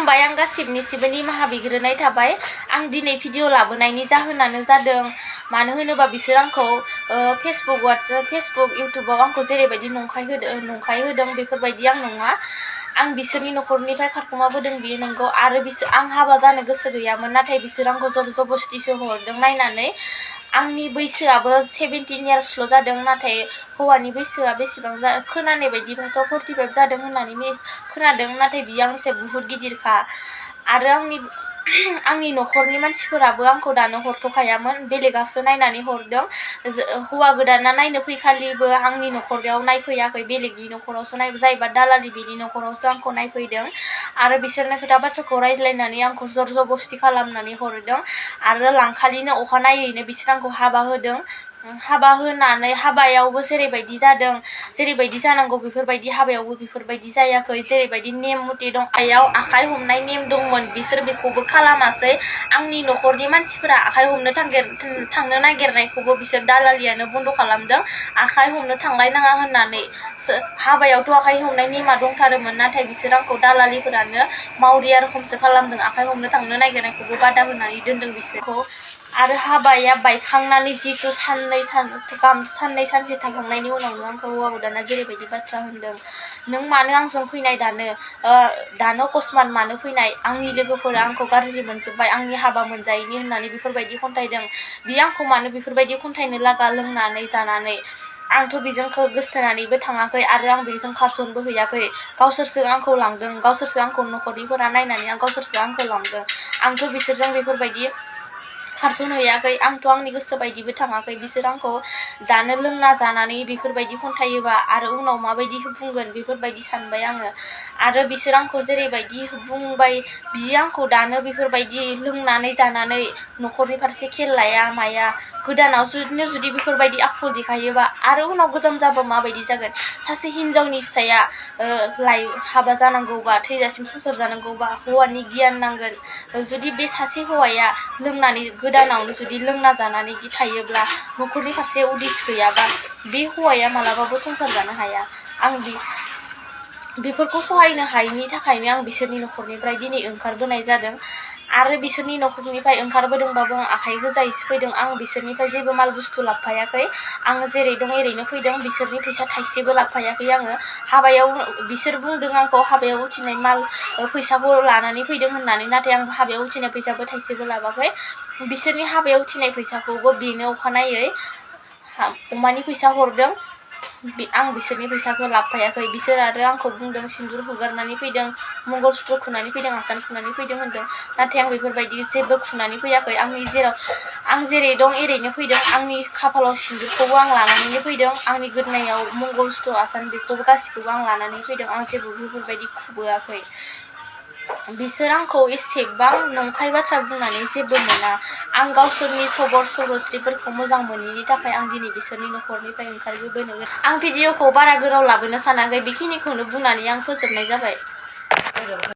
खुलुमबाय आं गासिबनिसिबो निमाहा बिग्रोनाय थाबाय आं दिनै भिडिअ लाबोनायनि जाहोनानो जादों मानो होनोबा बिसोर आंखौ फेसबुक इउटुबाव आंखौ जेरैबायदि नंखाय होदों बेफोरबायदि आं नङा आं बिसोरनि नखरनिफ्राय खारखुमाबोदों बियो नंगौ आरो आं हाबा जानो गोसो गैयामोन नाथाय बिसोर आंखौ जर जबस्तिसो हरदों नायनानै आंनि बैसोआबो 17 इयार्सल' जादों नाथाय हौवानि बैसोआ बेसेबां खोनानाय बायदिबाथ' 45 जादों होननानै खोनादों नाथाय बियो आंनिसाय बुहुत गिदिरखा आरो आंनि नखरनि मानसिफोराबो आंखौ दानो हरथ'खायामोन बेलेगासो नायनानै हरदों हौवा गोदाना नायनो फैखालिबो आंनि नखराव नायफैयाखै बेलेगनि नखरावसो जायबा दालालि बिनि नखरावसो आंखौ नायफैदों आरो बिसोरनो खोथा बाथ्राखौ रायज्लायनानै आंखौ जर जबस्ति खालामनानै हरदों आरो लांखालिनो अखानायैनो बिसोर आंखौ हाबा होदों हाबा होनानै हाबायावबो जेरैबायदि जादों जेरैबायदि जानांगौ बेफोरबायदि हाबायावबो बेफोरबायदि जायाखै जेरैबायदि नेम मथे दं आखायाव आखाइ हमनाय नेम दंमोन बिसोर बेखौबो खालामासै आंनि नखरनि मानसिफोरा आखाइ हमनो थांनो नागिरनायखौबो बिसोर दालालियानो बन्द खालामदों आखाइ हमनो थांलायनाङा होननानै हाबायावथ' आखाइ हमनाय नेमा दंथारोमोन नाथाय बिसोर आंखौ दालालिफोरानो मावरिया रोखोमसो खालामदों आखाइ हमनो थांनो नागिरनायखौबो बादा होनानै दोनदों बिसोरखौ आरो हाबाया बायखांनानै जिहेतु साननै सानसे थांखांनायनि उनावनो आंखौ हौवा गोदाना जेरैबायदि बाथ्रा होनदों नों मानो आंजों फैनाय दानो अकस्मात मानो फैनाय आंनि लोगोफोरा आंखौ गाज्रि मोनजोब्बाय आंनि हाबा मोनजायैनि होननानै बेफोरबायदि खन्थाइदों बियो आंखौ मानो बेफोरबायदि खन्थाइनो लागा लोंनानै जानानै आंथ' बेजों गोसथोनानैबो थाङाखै आरो आं बेजों खारसनबो हैयाखै गावसोरसो आंखौ लांदों गावसोरसो आंखौ नखरनिफोरा नायनानै गावसोरसो आंखौ लांदों आंथ' बिसोरजों बेफोरबायदि खारसन हैयाखै आंथ' आंनि गोसो बायदिबो थाङाखै बिसोर आंखौ दानो लोंना जानानै बेफोरबायदि खन्थायोबा आरो उनाव माबायदि बुंगोन बेफोरबायदि सानबाय आङो आरो बिसोर आंखौ जेरैबायदि बुंबाय बियो आंखौ दानो बेफोरबायदि लोंनानै जानानै नखरनि फारसे खेल लाया माया गोदानाव जुदि बेफोरबायदि आखु देखायोबा आरो उनाव गोजाम जाबा माबायदि जागोन सासे हिनजावनि फिसाया हाबा जानांगौबा थैजासिम संसार जानांगौबा हौवानि गियान नांगोन जुदि बे सासे हौवाया लोंनानै गोदानावनो जुदि लोंना जानानै थायोब्ला नखरनि फारसे उदिस गैयाबा बे हौवाया मालाबाबो संसार जानो हाया आं बेफोरखौ सहायनो हायैनि थाखायनो आं बिसोरनि नखरनिफ्राय दिनै ओंखारबोनाय जादों आरो बिसोरनि नखरनिफ्राय ओंखारबोदोंबाबो आं आखाइ गोजायैसो फैदों आं बिसोरनिफ्राय जेबो माल बुस्थु लाबोफायाखै आङो जेरै दं एरैनो फैदों बिसोरनि फैसा थाइसेबो लाबोफायाखै आङो हाबायाव बिसोर बुंदों आंखौ हाबायाव उथिनाय माल फैसाखौ लानानै फैदों होननानै नाथाय आं हाबायाव उथिनाय फैसाबो थाइसेबो लाबाखै बिसोरनि हाबायाव उथिनाय फैसाखौबो बेनो अखानायै अमानि फैसा हरदों आं बिसोरनि फैसाखौ लाबोफायाखै बिसोर आरो आंखौ बुंदों सिन्दुर हुगारनानै फैदों मंगलसूत्र खुनानै फैदों आसान खुनानै फैदों होनदों नाथाय आं बेफोरबायदि जेबो खुनानै फैयाखै आं जेरै दं एरैनो फैदों आंनि खाफालाव सिन्दुरखौबो आं लानानैनो फैदों आंनि गोदोनायाव मंगलसूत्र आसान बेखौबो गासिखौबो आं लानानै फैदों आं जेबो बेफोरबायदि खुबोआखै बिसोर आंखौ एसेबां नंखाय बाथ्रा बुंनानै जेबो मोना आं गावसोरनि सरिथ्रफोरखौ मोजां मोनैनि थाखाय आं दिनै बिसोरनि नखरनिफ्राय ओंखारबोनो आं भिडिअखौ बारा गोलाव लाबोनो सानाखै बेखिनिखौनो बुंनानै आं फोजोबनाय जाबाय।